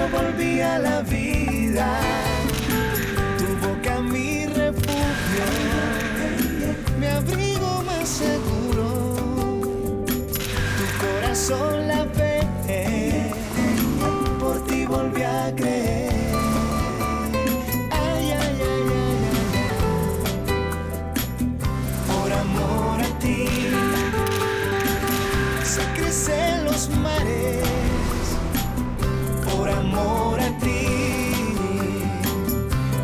volví a la vida. Tu boca mi refugio, mi abrigo más seguro. Tu corazón la fe, por ti volví a creer. Ay, ay, ay, ay, ay, ay. Por amor a ti se crecen los mares. Por amor a ti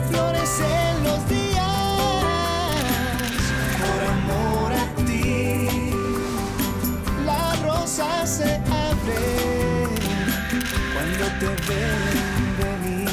florecen los días. Por amor a ti la rosa se abre cuando te ven venir.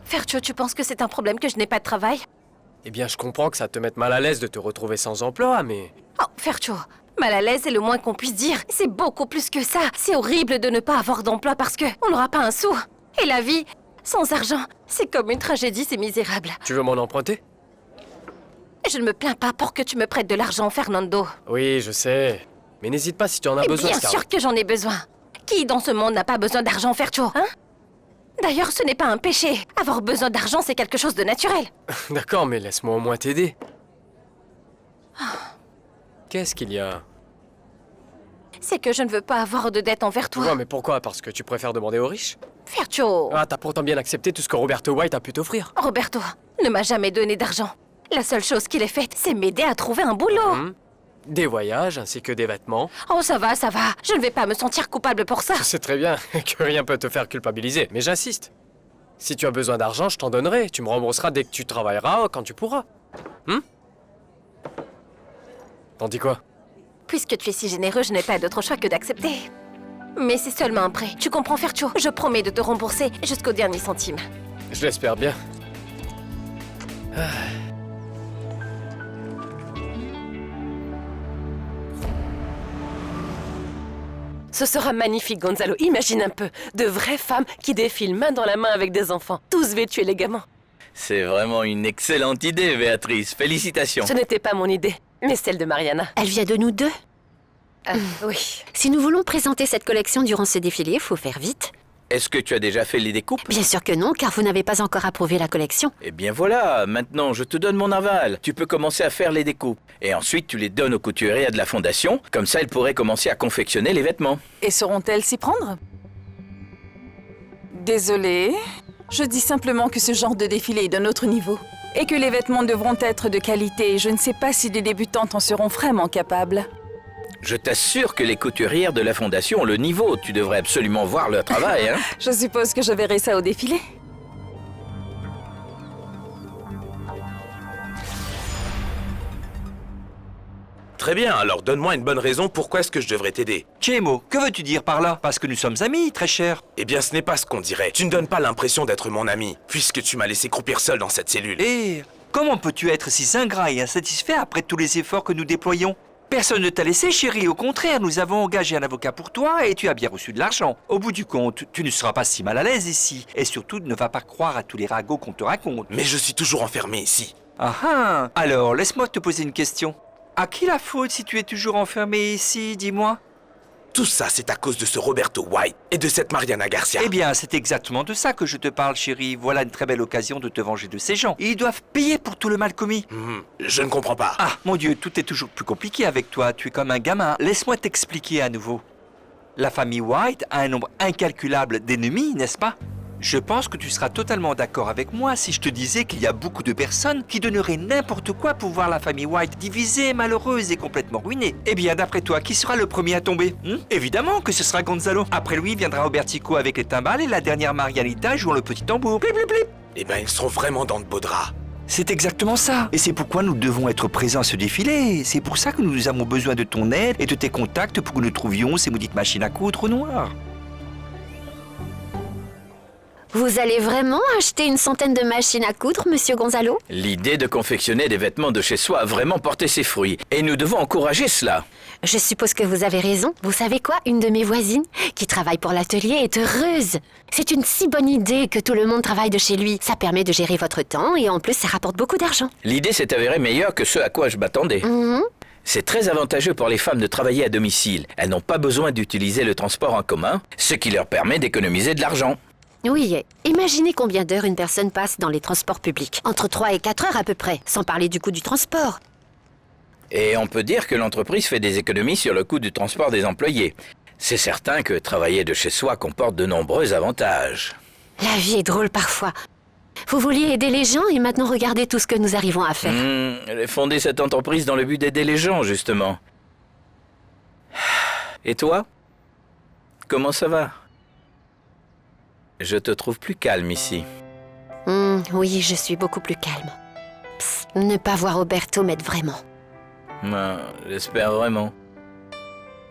Fercho, tu penses que c'est un problème que je n'ai pas de travail? Eh bien, je comprends que ça te mette mal à l'aise de te retrouver sans emploi, mais... Oh, Fercho, mal à l'aise est le moins qu'on puisse dire. C'est beaucoup plus que ça. C'est horrible de ne pas avoir d'emploi parce que on n'aura pas un sou. Et la vie, sans argent, c'est comme une tragédie, c'est misérable. Tu veux m'en emprunter? Je ne me plains pas pour que tu me prêtes de l'argent, Fernando. Oui, je sais. Mais n'hésite pas si tu en as Et besoin, bien Scarlett. sûr que j'en ai besoin. Qui dans ce monde n'a pas besoin d'argent, Fercho, hein? D'ailleurs, ce n'est pas un péché. Avoir besoin d'argent, c'est quelque chose de naturel. D'accord, mais laisse-moi au moins t'aider. Qu'est-ce qu'il y a? C'est que je ne veux pas avoir de dette envers toi. Ouais, mais pourquoi? Parce que tu préfères demander aux riches? Fercho, Ah, t'as pourtant bien accepté tout ce que Roberto White a pu t'offrir. Roberto ne m'a jamais donné d'argent. La seule chose qu'il ait faite, c'est m'aider à trouver un boulot. Des voyages, ainsi que des vêtements. Oh, ça va, ça va. Je ne vais pas me sentir coupable pour ça. Je sais très bien que rien peut te faire culpabiliser, mais j'insiste. Si tu as besoin d'argent, je t'en donnerai. Tu me rembourseras dès que tu travailleras, quand tu pourras. T'en dis quoi? Puisque tu es si généreux, je n'ai pas d'autre choix que d'accepter. Mais c'est seulement un prêt. Tu comprends, Fercho? Je promets de te rembourser jusqu'au dernier centime. Je l'espère bien. Ce sera magnifique, Gonzalo. Imagine un peu, de vraies femmes qui défilent main dans la main avec des enfants, tous vêtus élégamment. C'est vraiment une excellente idée, Béatrice. Félicitations. Ce n'était pas mon idée, mais celle de Mariana. Elle vient de nous deux. Oui. Si nous voulons présenter cette collection durant ce défilé, faut faire vite. Est-ce que tu as déjà fait les découpes? Bien sûr que non, car vous n'avez pas encore approuvé la collection. Eh bien voilà, maintenant je te donne mon aval. Tu peux commencer à faire les découpes. Et ensuite tu les donnes aux couturiers de la fondation. Comme ça, elles pourraient commencer à confectionner les vêtements. Et sauront-elles s'y prendre? Désolée, je dis simplement que ce genre de défilé est d'un autre niveau. Et que les vêtements devront être de qualité. Je ne sais pas si des débutantes en seront vraiment capables. Je t'assure que les couturières de la fondation ont le niveau. Tu devrais absolument voir leur travail, hein. Je suppose que je verrai ça au défilé. Très bien, alors donne-moi une bonne raison pourquoi est-ce que je devrais t'aider. Chemo, que veux-tu dire par là? Parce que nous sommes amis, très cher. Eh bien, ce n'est pas ce qu'on dirait. Tu ne donnes pas l'impression d'être mon ami, puisque tu m'as laissé croupir seul dans cette cellule. Et comment peux-tu être si ingrat et insatisfait après tous les efforts que nous déployons? Personne ne t'a laissé, chérie. Au contraire, nous avons engagé un avocat pour toi et tu as bien reçu de l'argent. Au bout du compte, tu ne seras pas si mal à l'aise ici. Et surtout, ne va pas croire à tous les ragots qu'on te raconte. Mais je suis toujours enfermé ici. Ah ah. Alors, laisse-moi te poser une question. À qui la faute si tu es toujours enfermé ici, dis-moi? Tout ça, c'est à cause de ce Roberto White et de cette Mariana Garcia. Eh bien, c'est exactement de ça que je te parle, chérie. Voilà une très belle occasion de te venger de ces gens. Ils doivent payer pour tout le mal commis. Je ne comprends pas. Ah, mon Dieu, tout est toujours plus compliqué avec toi. Tu es comme un gamin. Laisse-moi t'expliquer à nouveau. La famille White a un nombre incalculable d'ennemis, n'est-ce pas? Je pense que tu seras totalement d'accord avec moi si je te disais qu'il y a beaucoup de personnes qui donneraient n'importe quoi pour voir la famille White divisée, malheureuse et complètement ruinée. Eh bien, d'après toi, qui sera le premier à tomber? Évidemment que ce sera Gonzalo. Après lui viendra Robertico avec les timbales et la dernière Marianita jouant le petit tambour. Plip, plip, plip. Eh ben, ils seront vraiment dans de beaux draps. C'est exactement ça. Et c'est pourquoi nous devons être présents à ce défilé. C'est pour ça que nous avons besoin de ton aide et de tes contacts pour que nous trouvions ces maudites machines à coudre au noir. Vous allez vraiment acheter une centaine de machines à coudre, monsieur Gonzalo? L'idée de confectionner des vêtements de chez soi a vraiment porté ses fruits. Et nous devons encourager cela. Je suppose que vous avez raison. Vous savez quoi? Une de mes voisines, qui travaille pour l'atelier, est heureuse. C'est une si bonne idée que tout le monde travaille de chez lui. Ça permet de gérer votre temps et en plus, ça rapporte beaucoup d'argent. L'idée s'est avérée meilleure que ce à quoi je m'attendais. C'est très avantageux pour les femmes de travailler à domicile. Elles n'ont pas besoin d'utiliser le transport en commun, ce qui leur permet d'économiser de l'argent. Oui, imaginez combien d'heures une personne passe dans les transports publics. Entre 3 et 4 heures à peu près, sans parler du coût du transport. Et on peut dire que l'entreprise fait des économies sur le coût du transport des employés. C'est certain que travailler de chez soi comporte de nombreux avantages. La vie est drôle parfois. Vous vouliez aider les gens et maintenant regardez tout ce que nous arrivons à faire. Elle a fondé cette entreprise dans le but d'aider les gens, justement. Et toi? Comment ça va? Je te trouve plus calme ici. Oui, je suis beaucoup plus calme. Psst, ne pas voir Roberto m'aide vraiment. J'espère vraiment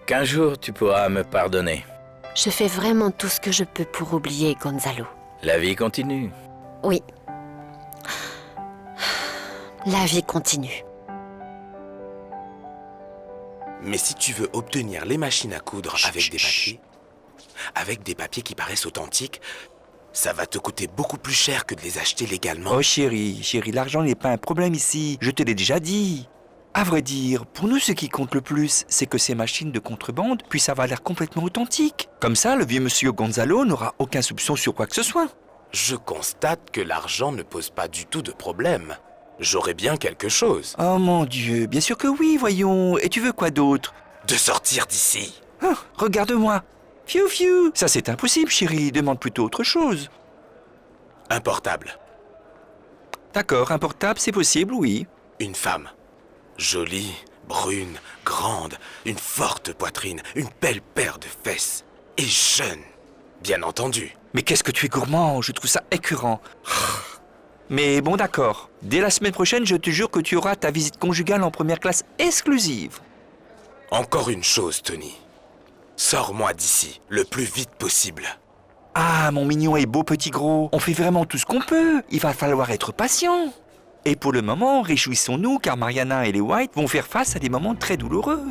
qu'un jour tu pourras me pardonner. Je fais vraiment tout ce que je peux pour oublier Gonzalo. La vie continue. Oui. La vie continue. Mais si tu veux obtenir les machines à coudre avec des papiers qui paraissent authentiques, ça va te coûter beaucoup plus cher que de les acheter légalement. Oh chérie, l'argent n'est pas un problème ici. Je te l'ai déjà dit. À vrai dire, pour nous, ce qui compte le plus, c'est que ces machines de contrebande puissent avoir l'air complètement authentiques. Comme ça, le vieux monsieur Gonzalo n'aura aucun soupçon sur quoi que ce soit. Je constate que l'argent ne pose pas du tout de problème. J'aurais bien quelque chose. Oh mon Dieu, bien sûr que oui, voyons. Et tu veux quoi d'autre? De sortir d'ici. Ah, regarde-moi. Fiu fiu. Ça c'est impossible, chérie. Demande plutôt autre chose. Un portable. D'accord, un portable, c'est possible, oui. Une femme. Jolie, brune, grande, une forte poitrine, une belle paire de fesses. Et jeune, bien entendu. Mais qu'est-ce que tu es gourmand, je trouve ça écœurant. Mais bon d'accord, dès la semaine prochaine, je te jure que tu auras ta visite conjugale en première classe exclusive. Encore une chose, Tony. Sors-moi d'ici, le plus vite possible. Ah, mon mignon et beau petit gros, on fait vraiment tout ce qu'on peut. Il va falloir être patient. Et pour le moment, réjouissons-nous car Mariana et les White vont faire face à des moments très douloureux.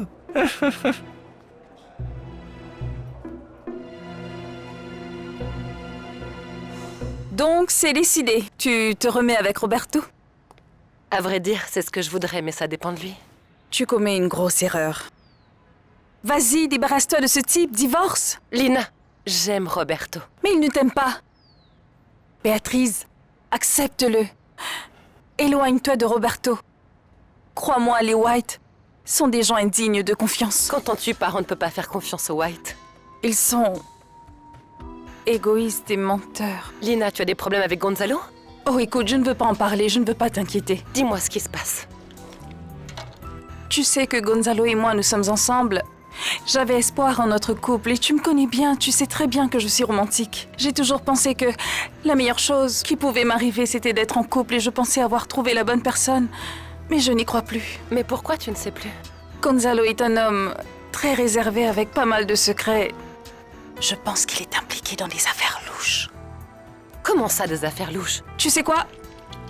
Donc, c'est décidé. Tu te remets avec Roberto? À vrai dire, c'est ce que je voudrais, mais ça dépend de lui. Tu commets une grosse erreur. Vas-y, débarrasse-toi de ce type, divorce. Lina, j'aime Roberto. Mais il ne t'aime pas. Béatrice, accepte-le. Éloigne-toi de Roberto. Crois-moi, les White sont des gens indignes de confiance. Quand on tue par, on ne peut pas faire confiance aux White. Ils sont égoïstes et menteurs. Lina, tu as des problèmes avec Gonzalo? Oh, écoute, je ne veux pas en parler, je ne veux pas t'inquiéter. Dis-moi ce qui se passe. Tu sais que Gonzalo et moi, nous sommes ensemble. J'avais espoir en notre couple et tu me connais bien, tu sais très bien que je suis romantique. J'ai toujours pensé que la meilleure chose qui pouvait m'arriver, c'était d'être en couple et je pensais avoir trouvé la bonne personne. Mais je n'y crois plus. Mais pourquoi tu ne sais plus? Gonzalo est un homme très réservé avec pas mal de secrets. Je pense qu'il est impliqué dans des affaires louches. Comment ça, des affaires louches? Tu sais quoi?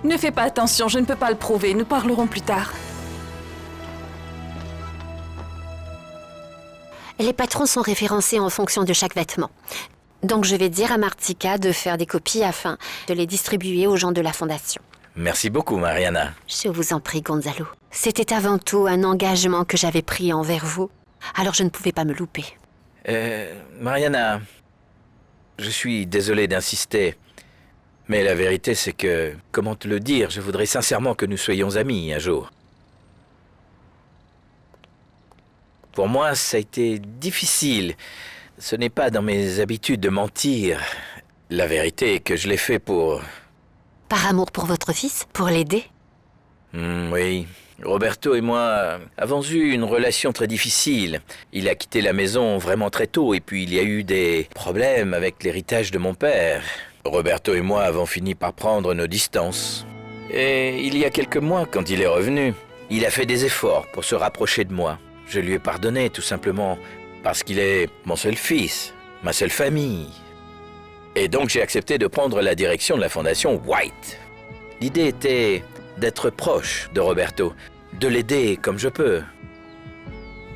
Ne fais pas attention, je ne peux pas le prouver. Nous parlerons plus tard. Les patrons sont référencés en fonction de chaque vêtement. Donc je vais dire à Martika de faire des copies afin de les distribuer aux gens de la fondation. Merci beaucoup, Mariana. Je vous en prie, Gonzalo. C'était avant tout un engagement que j'avais pris envers vous. Alors je ne pouvais pas me louper. Mariana, je suis désolé d'insister. Mais la vérité, c'est que, comment te le dire, je voudrais sincèrement que nous soyons amis un jour. Pour moi, ça a été difficile. Ce n'est pas dans mes habitudes de mentir. La vérité est que je l'ai fait pour... Par amour pour votre fils? Pour l'aider? Oui. Roberto et moi avons eu une relation très difficile. Il a quitté la maison vraiment très tôt et puis il y a eu des problèmes avec l'héritage de mon père. Roberto et moi avons fini par prendre nos distances. Et il y a quelques mois, quand il est revenu, il a fait des efforts pour se rapprocher de moi. Je lui ai pardonné tout simplement parce qu'il est mon seul fils, ma seule famille. Et donc j'ai accepté de prendre la direction de la fondation White. L'idée était d'être proche de Roberto, de l'aider comme je peux.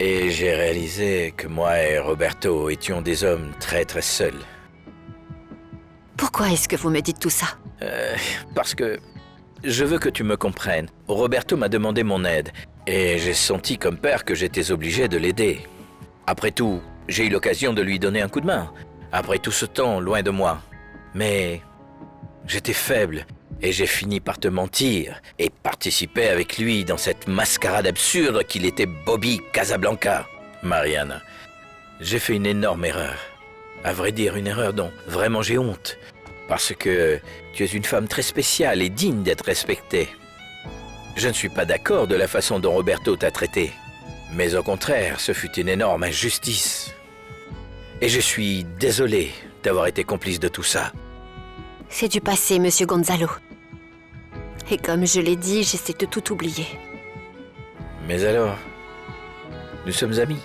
Et j'ai réalisé que moi et Roberto étions des hommes très très seuls. Pourquoi est-ce que vous me dites tout ça? Parce que je veux que tu me comprennes. Roberto m'a demandé mon aide et j'ai senti comme père que j'étais obligé de l'aider. Après tout, j'ai eu l'occasion de lui donner un coup de main. Après tout ce temps, loin de moi. Mais j'étais faible et j'ai fini par te mentir et participer avec lui dans cette mascarade absurde qu'il était Bobby Casablanca. Mariana, j'ai fait une énorme erreur. À vrai dire, une erreur dont vraiment j'ai honte. Parce que tu es une femme très spéciale et digne d'être respectée. Je ne suis pas d'accord de la façon dont Roberto t'a traité. Mais au contraire, ce fut une énorme injustice. Et je suis désolé d'avoir été complice de tout ça. C'est du passé, Monsieur Gonzalo. Et comme je l'ai dit, j'essaie de tout oublier. Mais alors, nous sommes amis.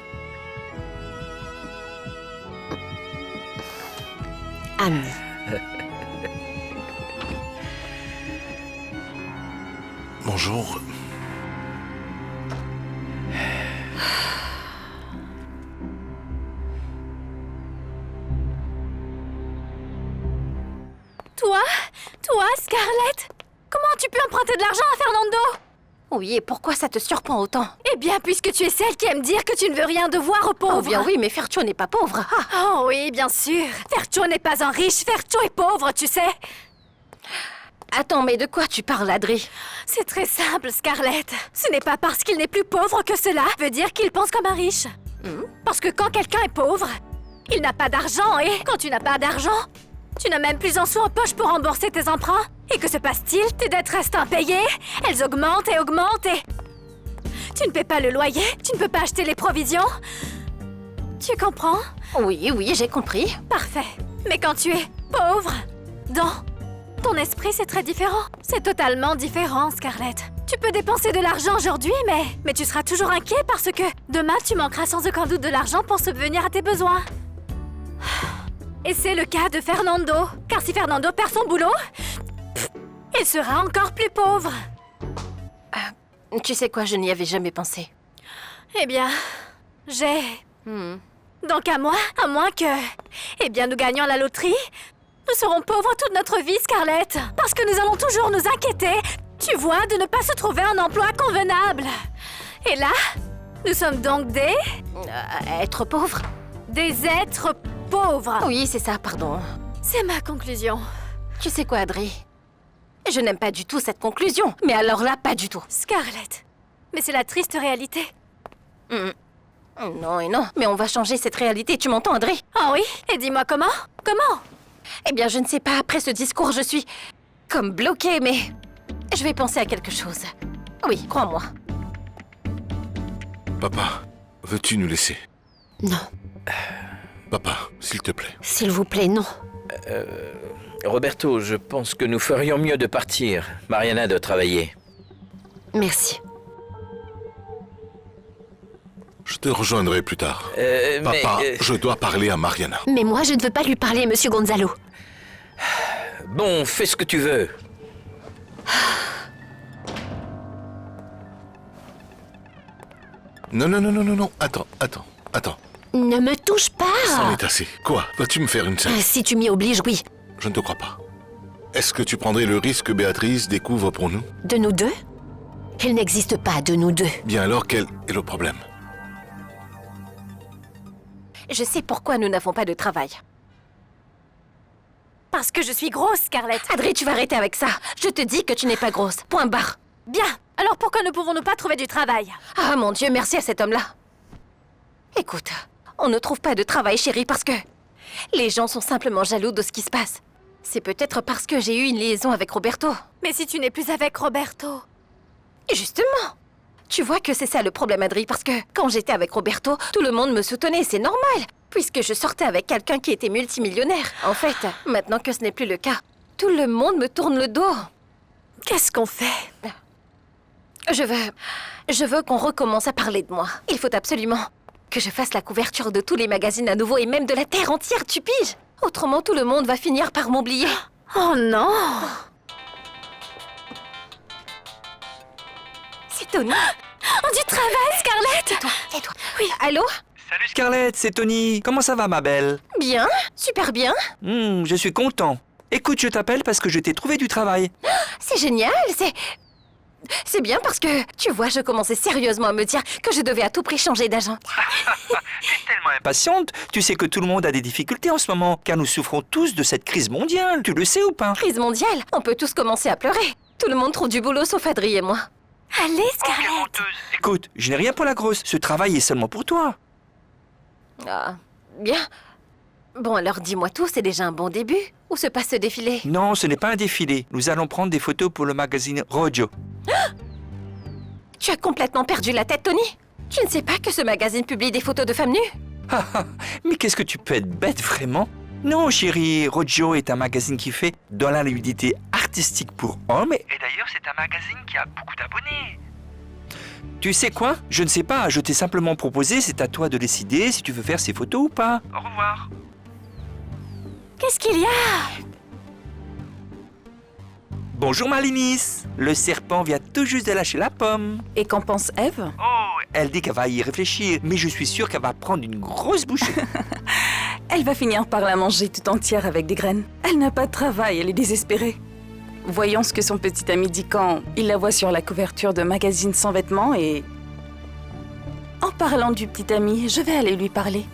Amis. Bonjour. Toi, Scarlett? Comment tu peux emprunter de l'argent à Fernando? Oui, et pourquoi ça te surprend autant? Eh bien, puisque tu es celle qui aime dire que tu ne veux rien devoir aux pauvres. Oh bien oui, mais Fercho n'est pas pauvre. Oh oui, bien sûr. Fercho n'est pas un riche, Fercho est pauvre, tu sais. Attends, mais de quoi tu parles, Adri? C'est très simple, Scarlett. Ce n'est pas parce qu'il n'est plus pauvre que cela veut dire qu'il pense comme un riche. Parce que quand quelqu'un est pauvre, il n'a pas d'argent et quand tu n'as pas d'argent, tu n'as même plus un sou en poche pour rembourser tes emprunts. Et que se passe-t-il? Tes dettes restent impayées, elles augmentent et augmentent et... Tu ne paies pas le loyer, tu ne peux pas acheter les provisions. Tu comprends? Oui, j'ai compris. Parfait. Mais quand tu es pauvre, dans ton esprit, c'est très différent. C'est totalement différent, Scarlett. Tu peux dépenser de l'argent aujourd'hui, mais tu seras toujours inquiet parce que demain, tu manqueras sans aucun doute de l'argent pour subvenir à tes besoins. Et c'est le cas de Fernando. Car si Fernando perd son boulot, il sera encore plus pauvre. Tu sais quoi, je n'y avais jamais pensé. Eh bien, j'ai... Donc à moins que... Eh bien, nous gagnons la loterie, nous serons pauvres toute notre vie, Scarlett. Parce que nous allons toujours nous inquiéter, tu vois, de ne pas se trouver un emploi convenable. Et là, nous sommes donc des... Être pauvre? Des êtres pauvres. Oui, c'est ça, pardon. C'est ma conclusion. Tu sais quoi, Adri? Je n'aime pas du tout cette conclusion. Mais alors là, pas du tout. Scarlett, mais c'est la triste réalité. Non et non, mais on va changer cette réalité, tu m'entends, Adri? Ah oui? Et dis-moi comment? Comment? Eh bien, je ne sais pas, après ce discours, je suis... comme bloquée, mais... je vais penser à quelque chose. Oui, crois-moi. Papa, veux-tu nous laisser? Non. Papa, s'il te plaît. S'il vous plaît, non. Roberto, je pense que nous ferions mieux de partir. Mariana doit travailler. Merci. Je te rejoindrai plus tard. Papa, je dois parler à Mariana. Mais moi, je ne veux pas lui parler, Monsieur Gonzalo. Bon, fais ce que tu veux. Non. Attends. Ne me touche pas. C'en est assez. Quoi? Vas-tu me faire une scène? Si tu m'y obliges, oui. Je ne te crois pas. Est-ce que tu prendrais le risque que Béatrice découvre pour nous? De nous deux? Il n'existe pas de nous deux. Bien alors, quel est le problème? Je sais pourquoi nous n'avons pas de travail. Parce que je suis grosse, Scarlett. Adri, tu vas arrêter avec ça. Je te dis que tu n'es pas grosse. Point barre. Bien. Alors pourquoi ne pouvons-nous pas trouver du travail? Ah mon Dieu, merci à cet homme-là. Écoute, on ne trouve pas de travail, chérie, parce que... les gens sont simplement jaloux de ce qui se passe. C'est peut-être parce que j'ai eu une liaison avec Roberto. Mais si tu n'es plus avec Roberto... Et justement, tu vois que c'est ça le problème, Adri, parce que quand j'étais avec Roberto, tout le monde me soutenait, c'est normal, puisque je sortais avec quelqu'un qui était multimillionnaire. En fait, maintenant que ce n'est plus le cas, tout le monde me tourne le dos. Qu'est-ce qu'on fait? Je veux qu'on recommence à parler de moi. Il faut absolument que je fasse la couverture de tous les magazines à nouveau et même de la Terre entière, tu piges? Autrement, tout le monde va finir par m'oublier. Oh non! C'est Tony. Oh, du travail, Scarlett! Tais-toi. Oui, allô? Salut Scarlett, c'est Tony. Comment ça va, ma belle? Bien, super bien. Je suis content. Écoute, je t'appelle parce que je t'ai trouvé du travail. C'est génial, c'est bien parce que, tu vois, je commençais sérieusement à me dire que je devais à tout prix changer d'agent. Impatiente, tu sais que tout le monde a des difficultés en ce moment, car nous souffrons tous de cette crise mondiale. Tu le sais ou pas? Crise mondiale, on peut tous commencer à pleurer. Tout le monde trouve du boulot sauf Adri et moi. Allez, Scarlett! Écoute, je n'ai rien pour la grosse. Ce travail est seulement pour toi. Ah, bien. Bon, alors dis-moi tout, c'est déjà un bon début? Où se passe ce défilé? Non, ce n'est pas un défilé. Nous allons prendre des photos pour le magazine Rojo. Tu as complètement perdu la tête, Tony? Tu ne sais pas que ce magazine publie des photos de femmes nues? Mais qu'est-ce que tu peux être bête, vraiment? Non, chérie, Rojo est un magazine qui fait dans la nudité artistique pour hommes. Et d'ailleurs, c'est un magazine qui a beaucoup d'abonnés. Tu sais quoi? Je ne sais pas, je t'ai simplement proposé, c'est à toi de décider si tu veux faire ces photos ou pas. Au revoir. Qu'est-ce qu'il y a? Bonjour Malinis. Le serpent vient tout juste de lâcher la pomme. Et qu'en pense Eve? Oh, elle dit qu'elle va y réfléchir, mais je suis sûr qu'elle va prendre une grosse bouchée. Elle va finir par la manger tout entière avec des graines. Elle n'a pas de travail, elle est désespérée. Voyons ce que son petit ami dit quand il la voit sur la couverture de magazine sans vêtements et... En parlant du petit ami, je vais aller lui parler.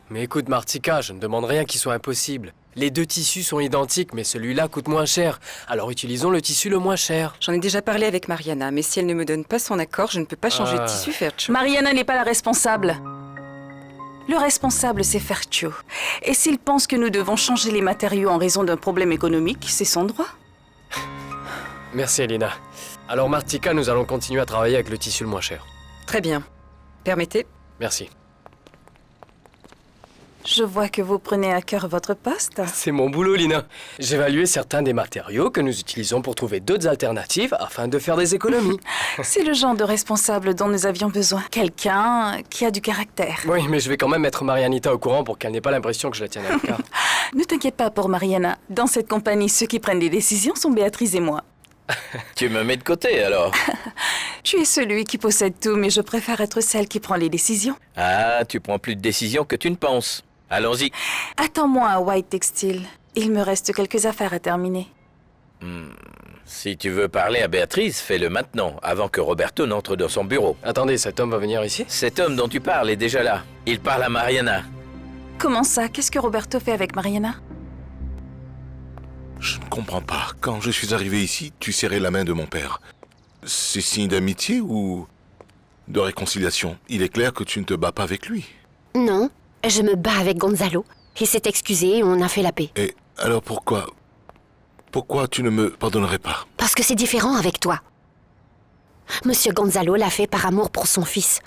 Mais écoute, Martika, je ne demande rien qui soit impossible. Les deux tissus sont identiques, mais celui-là coûte moins cher. Alors utilisons le tissu le moins cher. J'en ai déjà parlé avec Mariana, mais si elle ne me donne pas son accord, je ne peux pas changer de tissu, Fercho. Mariana n'est pas la responsable. Le responsable, c'est Fercho. Et s'il pense que nous devons changer les matériaux en raison d'un problème économique, c'est son droit. Merci, Elina. Alors, Martika, nous allons continuer à travailler avec le tissu le moins cher. Très bien. Permettez. Merci. Je vois que vous prenez à cœur votre poste. C'est mon boulot, Lina. J'évaluais certains des matériaux que nous utilisons pour trouver d'autres alternatives afin de faire des économies. C'est le genre de responsable dont nous avions besoin. Quelqu'un qui a du caractère. Oui, mais je vais quand même mettre Marianita au courant pour qu'elle n'ait pas l'impression que je la tienne à l'écart. Ne t'inquiète pas pour Mariana. Dans cette compagnie, ceux qui prennent des décisions sont Béatrice et moi. Tu me mets de côté, alors? Tu es celui qui possède tout, mais je préfère être celle qui prend les décisions. Ah, tu prends plus de décisions que tu ne penses. Allons-y. Attends-moi à White Textile. Il me reste quelques affaires à terminer. Si tu veux parler à Béatrice, fais-le maintenant, avant que Roberto n'entre dans son bureau. Attendez, cet homme va venir ici? Cet homme dont tu parles est déjà là. Il parle à Mariana. Comment ça? Qu'est-ce que Roberto fait avec Mariana? Je ne comprends pas. Quand je suis arrivé ici, tu serrais la main de mon père. C'est signe d'amitié ou de réconciliation? Il est clair que tu ne te bats pas avec lui. Non, je me bats avec Gonzalo. Il s'est excusé et on a fait la paix. Et alors pourquoi tu ne me pardonnerais pas? Parce que c'est différent avec toi. Monsieur Gonzalo l'a fait par amour pour son fils,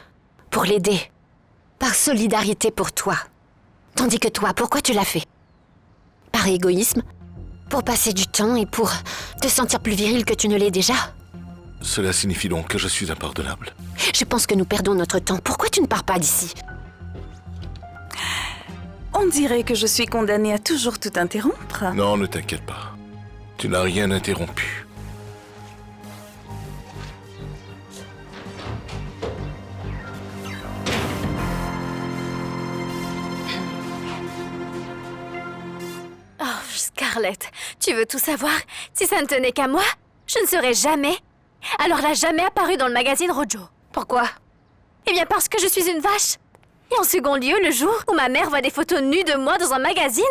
pour l'aider, par solidarité pour toi. Tandis que toi, pourquoi tu l'as fait? Par égoïsme? Pour passer du temps et pour te sentir plus viril que tu ne l'es déjà? Cela signifie donc que je suis impardonnable. Je pense que nous perdons notre temps. Pourquoi tu ne pars pas d'ici? On dirait que je suis condamnée à toujours tout interrompre. Non, ne t'inquiète pas. Tu n'as rien interrompu. Oh, Scarlett, tu veux tout savoir? Si ça ne tenait qu'à moi, je ne serais jamais... Alors là, jamais apparue dans le magazine Rojo. Pourquoi? Eh bien parce que je suis une vache. Et en second lieu, le jour où ma mère voit des photos nues de moi dans un magazine,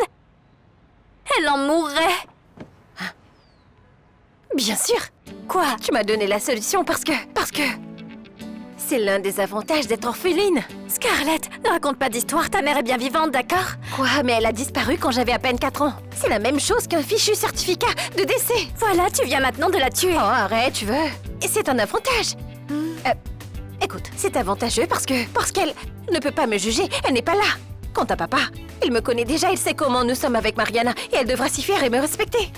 elle en mourrait. Bien sûr. Quoi? Tu m'as donné la solution parce que... C'est l'un des avantages d'être orpheline. Scarlett, ne raconte pas d'histoire, ta mère est bien vivante, d'accord? Quoi? Mais elle a disparu quand j'avais à peine 4 ans. C'est la même chose qu'un fichu certificat de décès. Voilà, tu viens maintenant de la tuer. Oh, arrête, tu veux. Et c'est un avantage. Écoute, c'est avantageux parce qu'elle ne peut pas me juger, elle n'est pas là. Quant à papa, il me connaît déjà, il sait comment nous sommes avec Mariana et elle devra s'y fier et me respecter.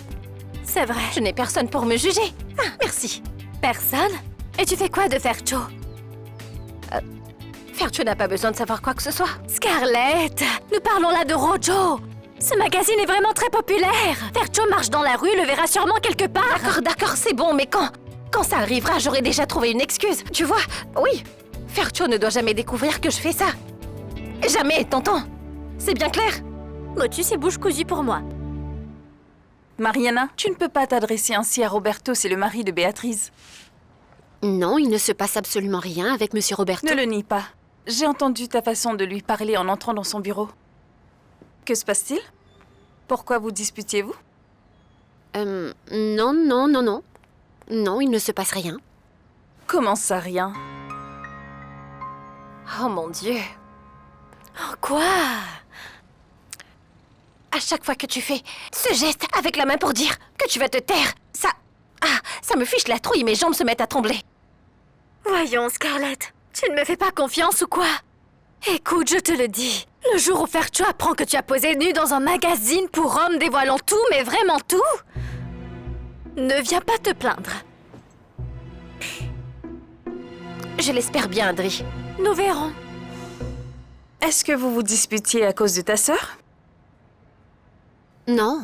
C'est vrai. Je n'ai personne pour me juger. Ah, merci. Personne? Et tu fais quoi de Fercho? Fercho n'a pas besoin de savoir quoi que ce soit. Scarlett, nous parlons là de Rojo. Ce magazine est vraiment très populaire. Fercho marche dans la rue, le verra sûrement quelque part. D'accord, c'est bon, mais quand ça arrivera, j'aurai déjà trouvé une excuse. Tu vois, oui, Fercho ne doit jamais découvrir que je fais ça. Jamais, t'entends? C'est bien clair? Motus est bouche cousue pour moi. Mariana, tu ne peux pas t'adresser ainsi à Roberto, c'est le mari de Béatrice. Non, il ne se passe absolument rien avec Monsieur Roberto. Ne le nie pas. J'ai entendu ta façon de lui parler en entrant dans son bureau. Que se passe-t-il? Pourquoi vous disputiez-vous? Non. Non, il ne se passe rien. Comment ça, rien? Oh mon Dieu. Oh, quoi? À chaque fois que tu fais ce geste avec la main pour dire que tu vas te taire, ça me fiche la trouille, mes jambes se mettent à trembler. Voyons, Scarlett, tu ne me fais pas confiance ou quoi? Écoute, je te le dis. Le jour où Fercho apprend que tu as posé nu dans un magazine pour hommes dévoilant tout, mais vraiment tout, ne viens pas te plaindre. Je l'espère bien, Adri. Nous verrons. Est-ce que vous vous disputiez à cause de ta sœur? Non.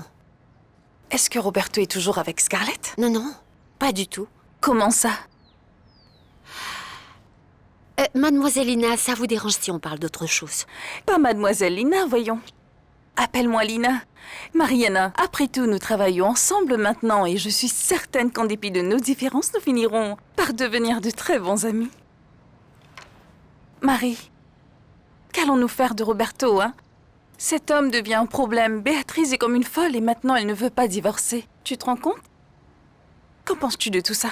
Est-ce que Roberto est toujours avec Scarlett? Non, pas du tout. Comment ça? Mademoiselle Lina, ça vous dérange si on parle d'autre chose? Pas Mademoiselle Lina, voyons. Appelle-moi Lina. Mariana, après tout, nous travaillons ensemble maintenant et je suis certaine qu'en dépit de nos différences, nous finirons par devenir de très bons amis. Marie, qu'allons-nous faire de Roberto, hein? Cet homme devient un problème. Béatrice est comme une folle et maintenant elle ne veut pas divorcer. Tu te rends compte? Qu'en penses-tu de tout ça?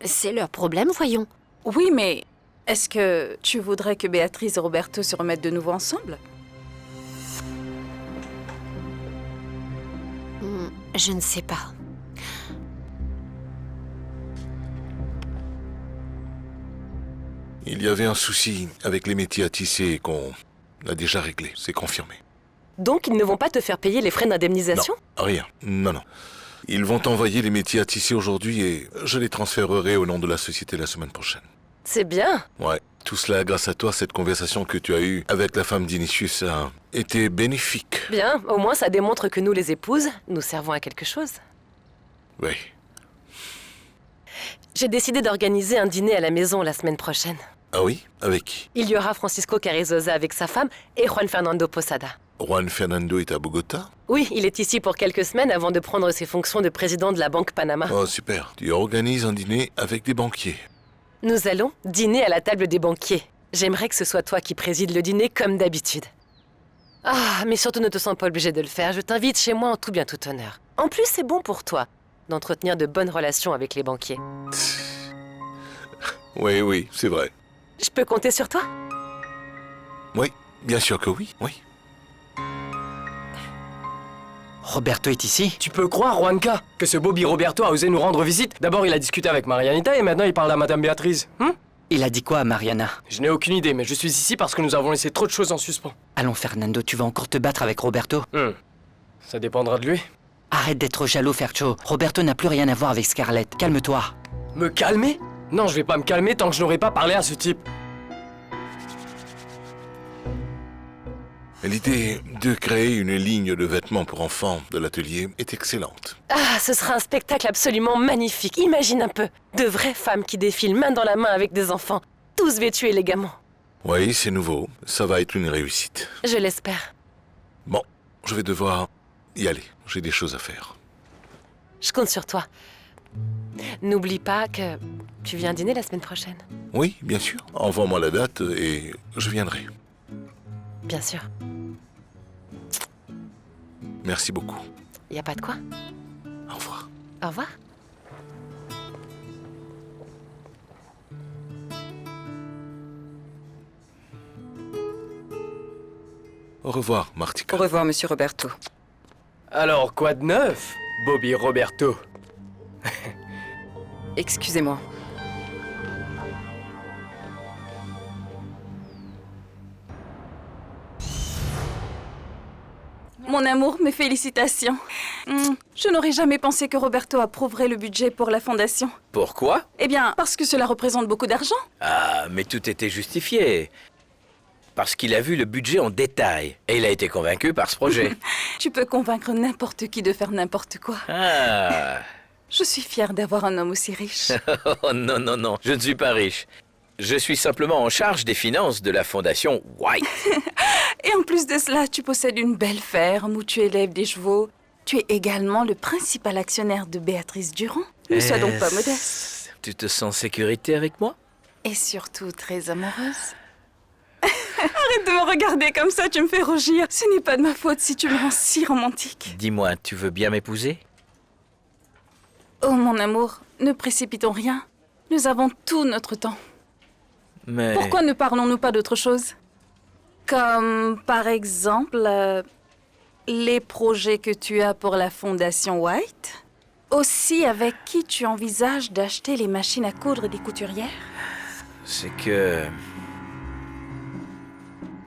C'est leur problème, voyons. Oui, mais est-ce que tu voudrais que Béatrice et Roberto se remettent de nouveau ensemble? Je ne sais pas. Il y avait un souci avec les métiers à tisser qu'on a déjà réglé, c'est confirmé. Donc, ils ne vont pas te faire payer les frais d'indemnisation? Non, rien. Non. Ils vont envoyer les métiers à tisser aujourd'hui et je les transférerai au nom de la société la semaine prochaine. C'est bien. Ouais, tout cela grâce à toi, cette conversation que tu as eue avec la femme d'Initius a été bénéfique. Bien, au moins ça démontre que nous, les épouses, nous servons à quelque chose. Oui. J'ai décidé d'organiser un dîner à la maison la semaine prochaine. Ah oui? Avec qui? Il y aura Francisco Carrizosa avec sa femme et Juan Fernando Posada. Juan Fernando est à Bogota? Oui, il est ici pour quelques semaines avant de prendre ses fonctions de président de la Banque Panama. Oh, super. Tu organises un dîner avec des banquiers. Nous allons dîner à la table des banquiers. J'aimerais que ce soit toi qui présides le dîner comme d'habitude. Ah, mais surtout ne te sens pas obligé de le faire. Je t'invite chez moi en tout bien tout honneur. En plus, c'est bon pour toi d'entretenir de bonnes relations avec les banquiers. Oui, c'est vrai. Je peux compter sur toi? Oui, bien sûr que oui. Roberto est ici? Tu peux croire, Juanca, que ce Bobby Roberto a osé nous rendre visite? D'abord, il a discuté avec Marianita et maintenant il parle à Madame Béatrice. Il a dit quoi à Mariana? Je n'ai aucune idée, mais je suis ici parce que nous avons laissé trop de choses en suspens. Allons, Fernando, tu vas encore te battre avec Roberto? Ça dépendra de lui. Arrête d'être jaloux, Fercho. Roberto n'a plus rien à voir avec Scarlett. Calme-toi. Me calmer? Non, je vais pas me calmer tant que je n'aurai pas parlé à ce type. L'idée de créer une ligne de vêtements pour enfants de l'atelier est excellente. Ah, ce sera un spectacle absolument magnifique. Imagine un peu. De vraies femmes qui défilent main dans la main avec des enfants, tous vêtus élégamment. Oui, c'est nouveau. Ça va être une réussite. Je l'espère. Bon, je vais devoir y aller. J'ai des choses à faire. Je compte sur toi. N'oublie pas que tu viens dîner la semaine prochaine. Oui, bien sûr. Envoie-moi la date et je viendrai. Bien sûr. Merci beaucoup. Y a pas de quoi. Au revoir. Au revoir. Au revoir, Martika. Au revoir, Monsieur Roberto. Alors, quoi de neuf, Bobby Roberto? Excusez-moi. Mon amour, mes félicitations. Je n'aurais jamais pensé que Roberto approuverait le budget pour la fondation. Pourquoi? Eh bien, parce que cela représente beaucoup d'argent. Ah, mais tout était justifié. parce qu'il a vu le budget en détail. Et il a été convaincu par ce projet. Tu peux convaincre n'importe qui de faire n'importe quoi. Ah. Je suis fière d'avoir un homme aussi riche. Oh non, non, non, je ne suis pas riche. Je suis simplement en charge des finances de la fondation White. Et en plus de cela, tu possèdes une belle ferme où tu élèves des chevaux. Tu es également le principal actionnaire de Béatrice Durand. Ne sois donc pas modeste. Tu te sens en sécurité avec moi? Et surtout très amoureuse. Arrête de me regarder comme ça, tu me fais rougir. Ce n'est pas de ma faute si tu me rends si romantique. Dis-moi, tu veux bien m'épouser? Oh mon amour, ne précipitons rien. Nous avons tout notre temps. Mais... Pourquoi ne parlons-nous pas d'autre chose? Comme, par exemple, les projets que tu as pour la Fondation White? Aussi avec qui tu envisages d'acheter les machines à coudre des couturières? C'est que...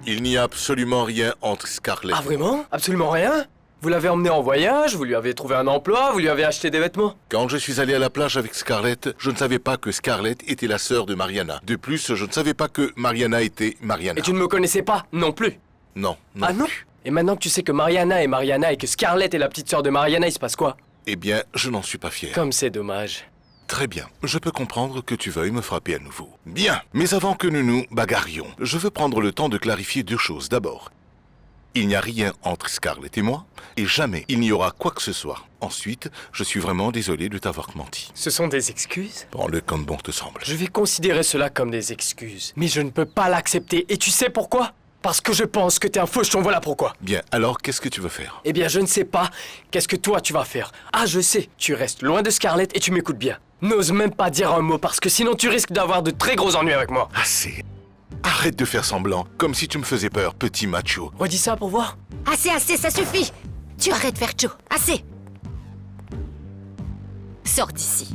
Il n'y a absolument rien entre Scarlett. Ah vraiment? Absolument rien? Vous l'avez emmené en voyage, vous lui avez trouvé un emploi, vous lui avez acheté des vêtements? Quand je suis allé à la plage avec Scarlett, je ne savais pas que Scarlett était la sœur de Mariana. De plus, je ne savais pas que Mariana était Mariana. Et tu ne me connaissais pas non plus? Non. Ah non? Et maintenant que tu sais que Mariana est Mariana et que Scarlett est la petite sœur de Mariana, il se passe quoi? Eh bien, je n'en suis pas fier. Comme c'est dommage. Très bien, je peux comprendre que tu veuilles me frapper à nouveau. Bien, mais avant que nous nous bagarrions, je veux prendre le temps de clarifier deux choses. D'abord, il n'y a rien entre Scarlett et moi, et jamais il n'y aura quoi que ce soit. Ensuite, je suis vraiment désolé de t'avoir menti. Ce sont des excuses? Prends-le comme bon te semble. Je vais considérer cela comme des excuses. Mais je ne peux pas l'accepter. Et tu sais pourquoi? Parce que je pense que t'es un fauchon, voilà pourquoi. Bien, alors qu'est-ce que tu veux faire? Eh bien, je ne sais pas. Qu'est-ce que toi tu vas faire? Ah, je sais. Tu restes loin de Scarlett et tu m'écoutes bien. N'ose même pas dire un mot parce que sinon tu risques d'avoir de très gros ennuis avec moi. Assez. Arrête de faire semblant, comme si tu me faisais peur, petit macho. Redis ça pour voir. Assez, assez, ça suffit. Tu arrêtes, Fercho. Assez. Sors d'ici.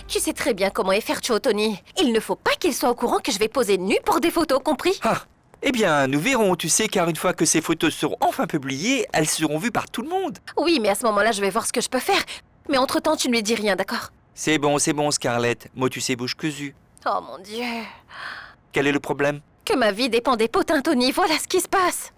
Tu sais très bien comment est Fercho, Tony. Il ne faut pas qu'il soit au courant que je vais poser nue pour des photos, compris? Ah, eh bien, nous verrons, tu sais, car une fois que ces photos seront enfin publiées, elles seront vues par tout le monde. Oui, mais à ce moment-là, je vais voir ce que je peux faire. Mais entre-temps, tu ne lui dis rien, d'accord? C'est bon, Scarlett. Moi, tu sais, bouge que zu. Oh mon Dieu. Quel est le problème? Que ma vie dépend des potins, Tony. Voilà ce qui se passe.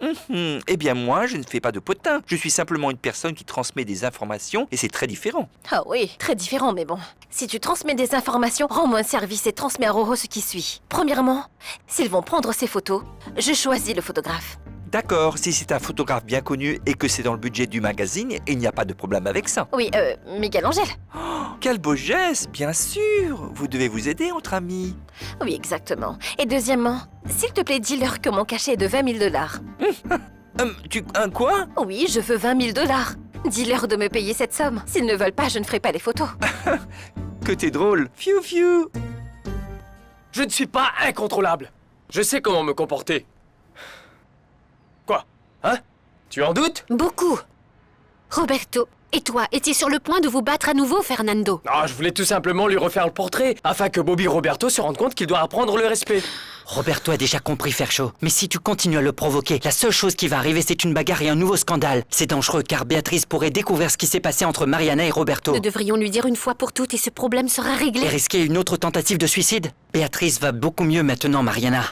Eh bien, moi, je ne fais pas de potin. Je suis simplement une personne qui transmet des informations et c'est très différent. Ah oui, très différent, mais bon. Si tu transmets des informations, rends-moi un service et transmets à Roro ce qui suit. Premièrement, s'ils vont prendre ces photos, je choisis le photographe. D'accord, si c'est un photographe bien connu et que c'est dans le budget du magazine, il n'y a pas de problème avec ça. Oui, Miguel Angel. Oh, quel beau geste, bien sûr. Vous devez vous aider entre amis. Oui, exactement. Et deuxièmement, s'il te plaît, dis-leur que mon cachet est de 20 000 $. Quoi? Oui, je veux 20 000 $. Dis-leur de me payer cette somme. S'ils ne veulent pas, je ne ferai pas les photos. Que t'es drôle. Fiu fiu. Je ne suis pas incontrôlable. Je sais comment me comporter. Quoi? Hein? Tu en doutes? Beaucoup. Roberto, et toi, étiez sur le point de vous battre à nouveau, Fernando. Ah, je voulais tout simplement lui refaire le portrait, afin que Bobby Roberto se rende compte qu'il doit apprendre le respect. Roberto a déjà compris, Fercho. Mais si tu continues à le provoquer, la seule chose qui va arriver, c'est une bagarre et un nouveau scandale. C'est dangereux, car Béatrice pourrait découvrir ce qui s'est passé entre Mariana et Roberto. Nous devrions lui dire une fois pour toutes et ce problème sera réglé. Et risquer une autre tentative de suicide? Béatrice va beaucoup mieux maintenant, Mariana.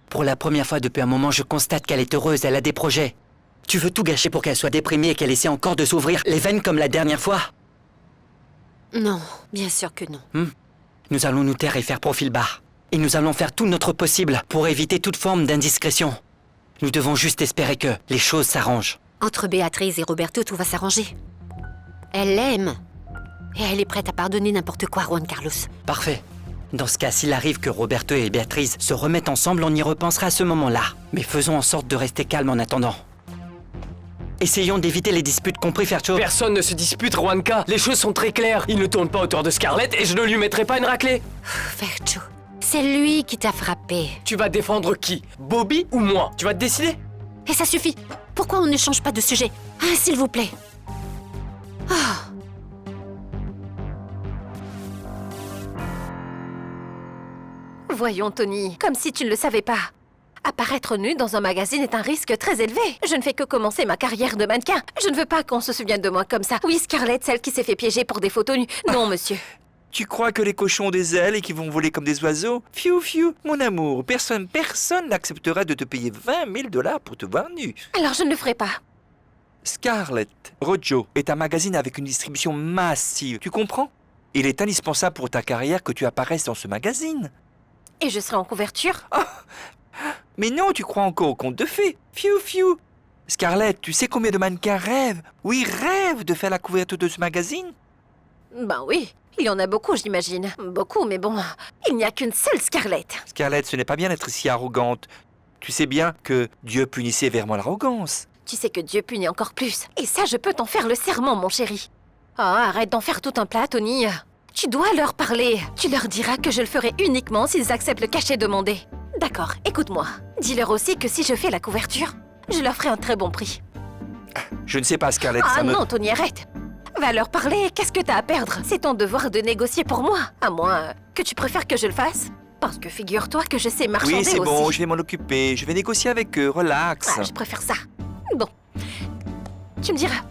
Pour la première fois depuis un moment, je constate qu'elle est heureuse, elle a des projets. Tu veux tout gâcher pour qu'elle soit déprimée et qu'elle essaie encore de s'ouvrir les veines comme la dernière fois? Non, bien sûr que non. Nous allons nous taire et faire profil bas. Et nous allons faire tout notre possible pour éviter toute forme d'indiscrétion. Nous devons juste espérer que les choses s'arrangent. Entre Béatrice et Roberto, tout va s'arranger. Elle l'aime. Et elle est prête à pardonner n'importe quoi, Juan Carlos. Parfait. Dans ce cas, s'il arrive que Roberto et Béatrice se remettent ensemble, on y repensera à ce moment-là. Mais faisons en sorte de rester calme en attendant. Essayons d'éviter les disputes, compris, Fercho? Personne ne se dispute, Juanca. Les choses sont très claires. Il ne tourne pas autour de Scarlett et je ne lui mettrai pas une raclée. Fercho, c'est lui qui t'a frappé. Tu vas défendre qui? Bobby ou moi? Tu vas te décider? Et ça suffit. Pourquoi on ne change pas de sujet? Ah, s'il vous plaît. Ah. Voyons, Tony, comme si tu ne le savais pas. Apparaître nu dans un magazine est un risque très élevé. Je ne fais que commencer ma carrière de mannequin. Je ne veux pas qu'on se souvienne de moi comme ça. Oui, Scarlett, celle qui s'est fait piéger pour des photos nues. Non, monsieur. Tu crois que les cochons ont des ailes et qu'ils vont voler comme des oiseaux? Fiou, fiou, mon amour, personne n'acceptera de te payer 20 000 $ pour te voir nu. Alors je ne le ferai pas. Scarlett, Rojo est un magazine avec une distribution massive, tu comprends? Il est indispensable pour ta carrière que tu apparaisses dans ce magazine. Et je serai en couverture? Mais non, tu crois encore au conte de fées. Fiou, fiou. Scarlett, tu sais combien de mannequins rêvent? Oui, rêvent de faire la couverture de ce magazine? Ben oui, il y en a beaucoup, j'imagine. Beaucoup, mais bon, il n'y a qu'une seule Scarlett. Scarlett, ce n'est pas bien d'être si arrogante. Tu sais bien que Dieu punit sévèrement l'arrogance. Tu sais que Dieu punit encore plus. Et ça, je peux t'en faire le serment, mon chéri. Oh, arrête d'en faire tout un plat, Tony. Tu dois leur parler. Tu leur diras que je le ferai uniquement s'ils acceptent le cachet demandé. D'accord, écoute-moi. Dis-leur aussi que si je fais la couverture, je leur ferai un très bon prix. Je ne sais pas, Scarlett, Ah ça me... non, Tony, arrête. Va leur parler, qu'est-ce que t'as à perdre? C'est ton devoir de négocier pour moi. À moins que tu préfères que je le fasse. Parce que figure-toi que je sais marchander Oui, c'est aussi. bon, je vais m'en occuper. Je vais négocier avec eux, relax. Ah, je préfère ça. Bon. Tu me diras.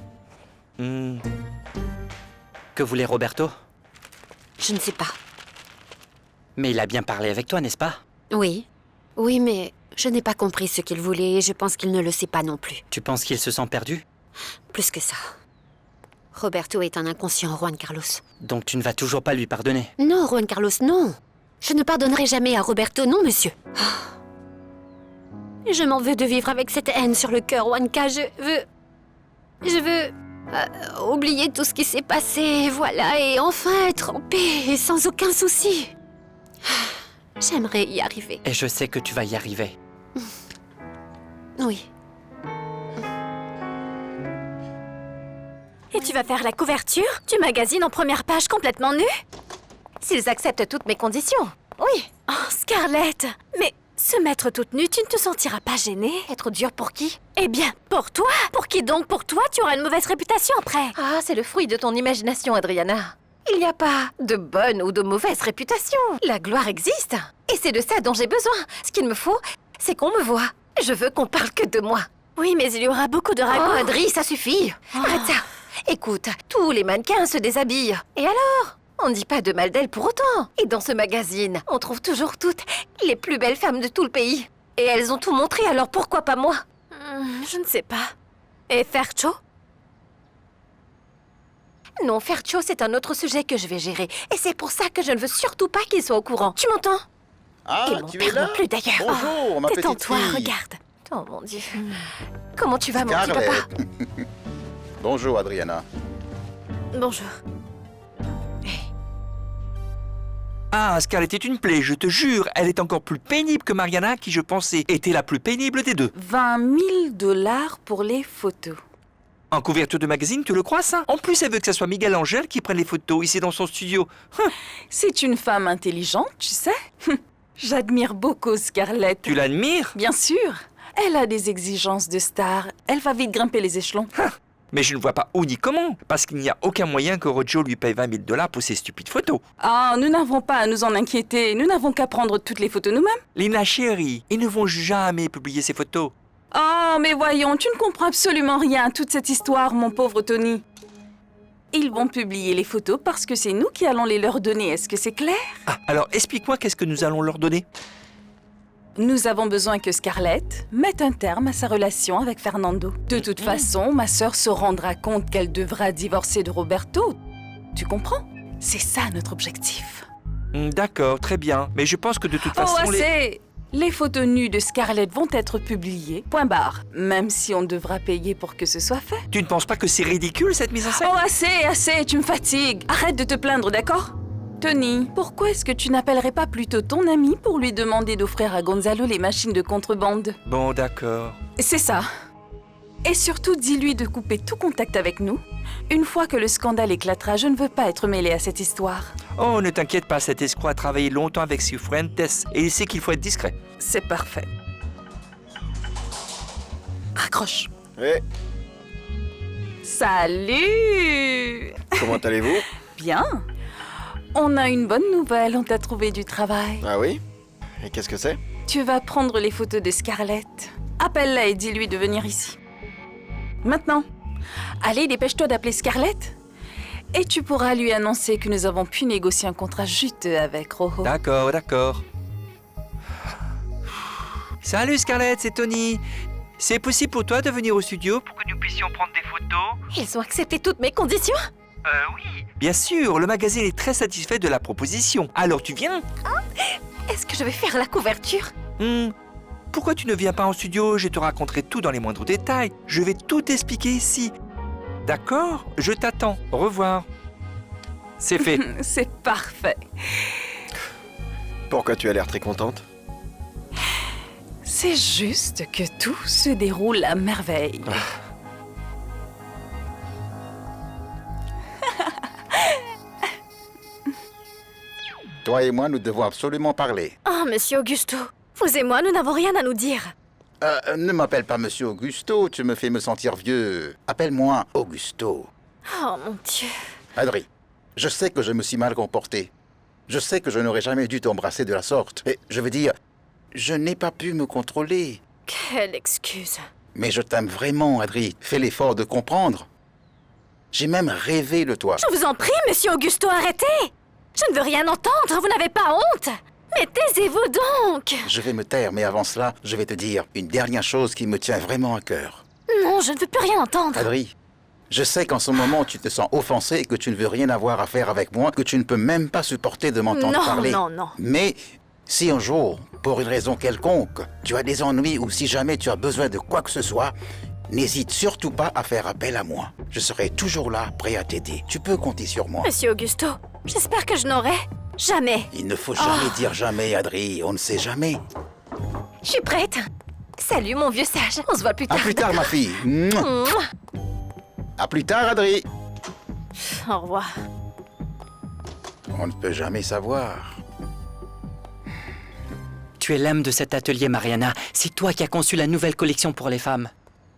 Que voulait Roberto? Je ne sais pas. Mais il a bien parlé avec toi, n'est-ce pas? Oui. Oui, mais je n'ai pas compris ce qu'il voulait et je pense qu'il ne le sait pas non plus. Tu penses qu'il se sent perdu? Plus que ça. Roberto est un inconscient, Juan Carlos. Donc tu ne vas toujours pas lui pardonner? Non, Juan Carlos, non. Je ne pardonnerai jamais à Roberto, non, monsieur. Je m'en veux de vivre avec cette haine sur le cœur, Juanca. Je veux oublier tout ce qui s'est passé, voilà, et enfin être en paix et sans aucun souci. J'aimerais y arriver. Et je sais que tu vas y arriver. Oui. Et tu vas faire la couverture du magazine en première page complètement nue? S'ils acceptent toutes mes conditions, oui. Oh, Scarlett! Mais se mettre toute nue, tu ne te sentiras pas gênée? Être dur pour qui? Eh bien, pour toi! Pour qui donc? Pour toi, tu auras une mauvaise réputation après! Ah, c'est le fruit de ton imagination, Adriana. Il n'y a pas de bonne ou de mauvaise réputation. La gloire existe. Et c'est de ça dont j'ai besoin. Ce qu'il me faut, c'est qu'on me voie. Je veux qu'on parle que de moi. Oui, mais il y aura beaucoup de Oh, ragots. Adri, ça suffit. Arrête ça. Écoute, tous les mannequins se déshabillent. Et alors? On ne dit pas de mal d'elles pour autant. Et dans ce magazine, on trouve toujours toutes les plus belles femmes de tout le pays. Et elles ont tout montré, alors pourquoi pas moi? Je ne sais pas. Et Fercho? Non, Fercho, c'est un autre sujet que je vais gérer. Et c'est pour ça que je ne veux surtout pas qu'il soit au courant. Tu m'entends? Ah, Et mon tu père es là? non plus, d'ailleurs. Bonjour, ma petite Détends-toi, fille. regarde. Oh mon Dieu. Comment tu vas, mon petit papa? Scarlett. Bonjour, Adriana. Bonjour. Ah, Scarlett est une plaie, je te jure. Elle est encore plus pénible que Mariana, qui je pensais était la plus pénible des deux. 20 000 $ pour les photos. En couverture de magazine, tu le crois ça? En plus, elle veut que ce soit Miguel Angel qui prenne les photos ici dans son studio. C'est une femme intelligente, tu sais. J'admire beaucoup Scarlett. Tu l'admires? Bien sûr. Elle a des exigences de star. Elle va vite grimper les échelons. Mais je ne vois pas où ni comment, parce qu'il n'y a aucun moyen que Rojo lui paye 20 000 $ pour ses stupides photos. Ah, nous n'avons pas à nous en inquiéter. Nous n'avons qu'à prendre toutes les photos nous-mêmes. Lina chérie, ils ne vont jamais publier ces photos. Oh, mais voyons, tu ne comprends absolument rien à toute cette histoire, mon pauvre Tony. Ils vont publier les photos parce que c'est nous qui allons les leur donner. Est-ce que c'est clair? Ah, alors explique-moi qu'est-ce que nous allons leur donner. Nous avons besoin que Scarlett mette un terme à sa relation avec Fernando. De toute façon, ma sœur se rendra compte qu'elle devra divorcer de Roberto. Tu comprends? C'est ça notre objectif. D'accord, très bien. Mais je pense que de toute Oh, façon... assez! Les photos nues de Scarlett vont être publiées, point barre. Même si on devra payer pour que ce soit fait. Tu ne penses pas que c'est ridicule, cette mise en scène? Oh, assez, tu me fatigues. Arrête de te plaindre, d'accord? Tony, pourquoi est-ce que tu n'appellerais pas plutôt ton ami pour lui demander d'offrir à Gonzalo les machines de contrebande? Bon, d'accord. C'est ça. Et surtout, dis-lui de couper tout contact avec nous. Une fois que le scandale éclatera, je ne veux pas être mêlée à cette histoire. Oh, ne t'inquiète pas, cet escroc a travaillé longtemps avec Cifuentes et il sait qu'il faut être discret. C'est parfait. Raccroche. Eh, Salut! comment allez-vous? Bien. On a une bonne nouvelle, on t'a trouvé du travail. Ah oui? Et qu'est-ce que c'est? Tu vas prendre les photos de Scarlett. Appelle-la et dis-lui de venir ici. Maintenant. Allez, dépêche-toi d'appeler Scarlett. Et tu pourras lui annoncer que nous avons pu négocier un contrat juteux avec Roho. D'accord, d'accord. Salut Scarlett, c'est Tony. C'est possible pour toi de venir au studio pour que nous puissions prendre des photos? Ils ont accepté toutes mes conditions? Oui. Bien sûr, le magazine est très satisfait de la proposition. Alors tu viens? Est-ce que je vais faire la couverture? Pourquoi tu ne viens pas en studio? Je te raconterai tout dans les moindres détails. Je vais tout expliquer ici. D'accord? Je t'attends. Au revoir. C'est fait. C'est parfait. Pourquoi tu as l'air très contente? C'est juste que tout se déroule à merveille. Toi et moi, nous devons absolument parler. Oh, Monsieur Augusto, vous et moi, nous n'avons rien à nous dire. Ne m'appelle pas Monsieur Augusto, tu me fais me sentir vieux. Appelle-moi Augusto. Oh, mon Dieu. Adri, je sais que je me suis mal comporté. Je sais que je n'aurais jamais dû t'embrasser de la sorte. Et je veux dire, je n'ai pas pu me contrôler. Quelle excuse. Mais je t'aime vraiment, Adri. Fais l'effort de comprendre. J'ai même rêvé de toi. Je vous en prie, Monsieur Augusto, arrêtez. Je ne veux rien entendre, vous n'avez pas honte. Mais taisez-vous donc. Je vais me taire, mais avant cela, je vais te dire une dernière chose qui me tient vraiment à cœur. Non, je ne veux plus rien entendre. Adri, je sais qu'en ce moment, tu te sens offensé et que tu ne veux rien avoir à faire avec moi, que tu ne peux même pas supporter de m'entendre Non, parler. non, non. Mais si un jour, pour une raison quelconque, tu as des ennuis ou si jamais tu as besoin de quoi que ce soit, n'hésite surtout pas à faire appel à moi. Je serai toujours là, prêt à t'aider. Tu peux compter sur moi. Monsieur Augusto, j'espère que je n'aurai jamais. Il ne faut jamais dire jamais, Adri. On ne sait jamais. Je suis prête. Salut, mon vieux sage. On se voit plus tard. À plus tard, ma fille. Mouah. À plus tard, Adri. Au revoir. On ne peut jamais savoir. Tu es l'âme de cet atelier, Mariana. C'est toi qui as conçu la nouvelle collection pour les femmes.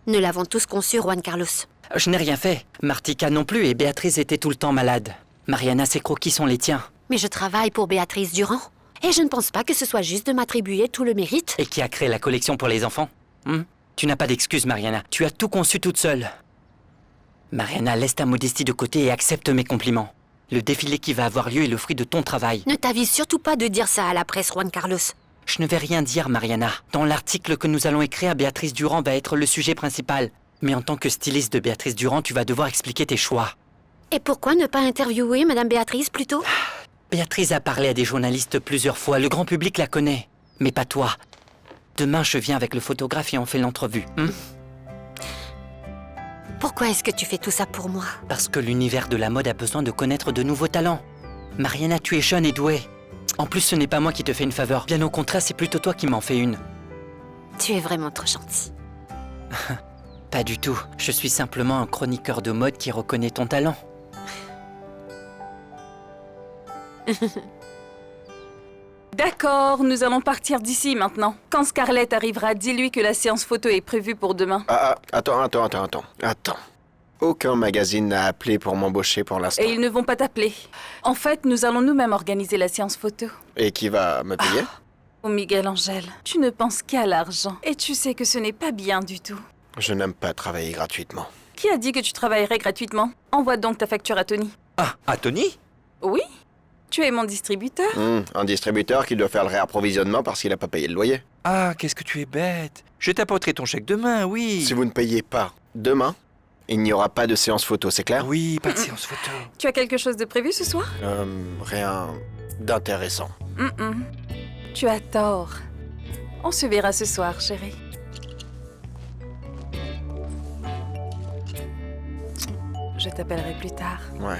Nous l'avons tous conçu, Juan Carlos. Je n'ai rien fait. Martika non plus et Béatrice était tout le temps malade. Mariana, ces croquis sont les tiens. Mais je travaille pour Béatrice Durand. Et je ne pense pas que ce soit juste de m'attribuer tout le mérite. Et qui a créé la collection pour les enfants. Tu n'as pas d'excuse, Mariana. Tu as tout conçu toute seule. Mariana, laisse ta modestie de côté et accepte mes compliments. Le défilé qui va avoir lieu est le fruit de ton travail. Ne t'avise surtout pas de dire ça à la presse, Juan Carlos. Je ne vais rien dire, Mariana. Dans l'article que nous allons écrire, Béatrice Durand va être le sujet principal. Mais en tant que styliste de Béatrice Durand, tu vas devoir expliquer tes choix. Et pourquoi ne pas interviewer Madame Béatrice plutôt? Béatrice a parlé à des journalistes plusieurs fois. Le grand public la connaît. Mais pas toi. Demain, je viens avec le photographe et on fait l'entrevue. Pourquoi est-ce que tu fais tout ça pour moi? Parce que l'univers de la mode a besoin de connaître de nouveaux talents. Mariana, tu es jeune et douée. En plus, ce n'est pas moi qui te fais une faveur. Bien au contraire, c'est plutôt toi qui m'en fais une. Tu es vraiment trop gentil. Pas du tout. Je suis simplement un chroniqueur de mode qui reconnaît ton talent. D'accord, nous allons partir d'ici maintenant. Quand Scarlett arrivera, dis-lui que la séance photo est prévue pour demain. Attends. Aucun magazine n'a appelé pour m'embaucher pour l'instant. Et ils ne vont pas t'appeler. En fait, nous allons nous-mêmes organiser la séance photo. Et qui va me payer? Oh, Miguel Angel, tu ne penses qu'à l'argent. Et tu sais que ce n'est pas bien du tout. Je n'aime pas travailler gratuitement. Qui a dit que tu travaillerais gratuitement? Envoie donc ta facture à Tony. Ah, à Tony? Oui. Tu es mon distributeur. Un distributeur qui doit faire le réapprovisionnement parce qu'il n'a pas payé le loyer. Ah, qu'est-ce que tu es bête. Je t'apporterai ton chèque demain, oui. Si vous ne payez pas demain, il n'y aura pas de séance photo, c'est clair? Oui, pas de séance photo. Tu as quelque chose de prévu ce soir? Rien d'intéressant. Tu as tort. On se verra ce soir, chérie. Je t'appellerai plus tard. Ouais.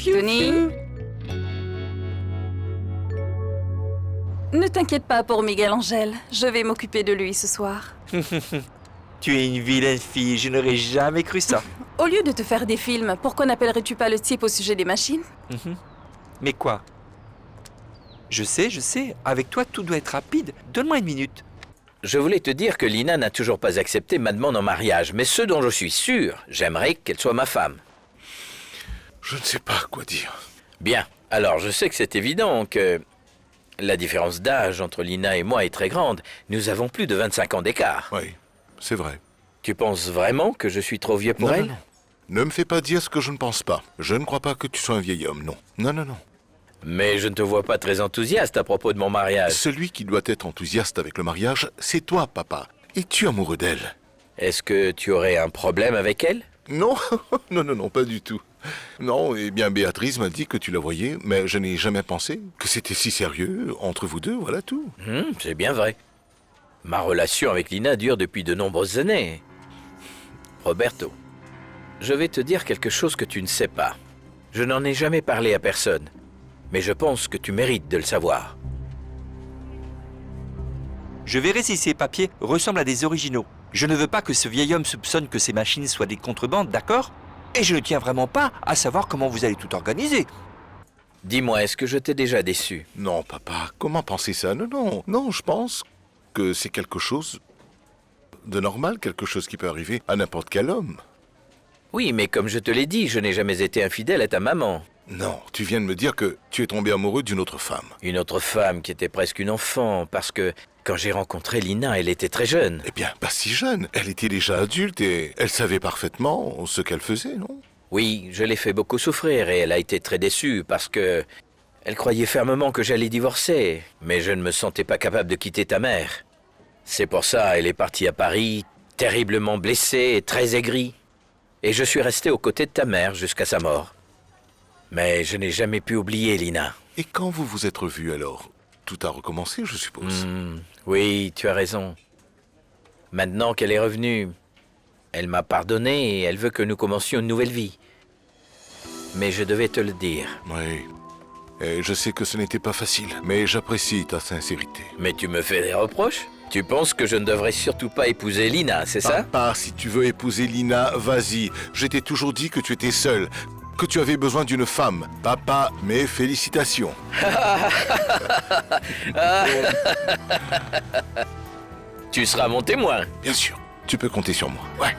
Tony? Ne t'inquiète pas pour Miguel Angel. Je vais m'occuper de lui ce soir. Tu es une vilaine fille, je n'aurais jamais cru ça. Au lieu de te faire des films, pourquoi n'appellerais-tu pas le type au sujet des machines? Mais quoi? Je sais. Avec toi, tout doit être rapide. Donne-moi une minute. Je voulais te dire que Lina n'a toujours pas accepté ma demande en mariage, mais ce dont je suis sûr, j'aimerais qu'elle soit ma femme. Je ne sais pas quoi dire. Bien, alors je sais que c'est évident que La différence d'âge entre Lina et moi est très grande. Nous avons plus de 25 ans d'écart. Oui, c'est vrai. Tu penses vraiment que je suis trop vieux pour Non, elle? non, non. Ne me fais pas dire ce que je ne pense pas. Je ne crois pas que tu sois un vieil homme, non. Non, non, non. Mais je ne te vois pas très enthousiaste à propos de mon mariage. Celui qui doit être enthousiaste avec le mariage, c'est toi, papa. Es-tu amoureux d'elle? Est-ce que tu aurais un problème avec elle? Non, non, non, non, pas du tout. Non, eh bien, Béatrice m'a dit que tu la voyais, mais je n'ai jamais pensé que c'était si sérieux entre vous deux, voilà tout. C'est bien vrai. Ma relation avec Lina dure depuis de nombreuses années. Roberto, je vais te dire quelque chose que tu ne sais pas. Je n'en ai jamais parlé à personne, mais je pense que tu mérites de le savoir. Je verrai si ces papiers ressemblent à des originaux. Je ne veux pas que ce vieil homme soupçonne que ces machines soient des contrebandes, d'accord? Et je ne tiens vraiment pas à savoir comment vous allez tout organiser. Dis-moi, est-ce que je t'ai déjà déçu? Non, papa, comment penser ça? Non, non, non, je pense que c'est quelque chose de normal, quelque chose qui peut arriver à n'importe quel homme. Oui, mais comme je te l'ai dit, je n'ai jamais été infidèle à ta maman. Non, tu viens de me dire que tu es tombé amoureux d'une autre femme. Une autre femme qui était presque une enfant, parce que quand j'ai rencontré Lina, elle était très jeune. Eh bien, pas si jeune. Elle était déjà adulte et elle savait parfaitement ce qu'elle faisait, non? Oui, je l'ai fait beaucoup souffrir et elle a été très déçue parce que elle croyait fermement que j'allais divorcer, mais je ne me sentais pas capable de quitter ta mère. C'est pour ça elle est partie à Paris, terriblement blessée et très aigrie. Et je suis resté aux côtés de ta mère jusqu'à sa mort. Mais je n'ai jamais pu oublier Lina. Et quand vous vous êtes revus alors? Tout a recommencé, je suppose. Oui, tu as raison. Maintenant qu'elle est revenue, elle m'a pardonné et elle veut que nous commencions une nouvelle vie. Mais je devais te le dire. Oui. Et je sais que ce n'était pas facile, mais j'apprécie ta sincérité. Mais tu me fais des reproches? Tu penses que je ne devrais surtout pas épouser Lina, c'est ça? Papa, si tu veux épouser Lina, vas-y. Je t'ai toujours dit que tu étais seul, que tu avais besoin d'une femme. Papa, mes félicitations. Tu seras mon témoin. Bien sûr, tu peux compter sur moi. Ouais.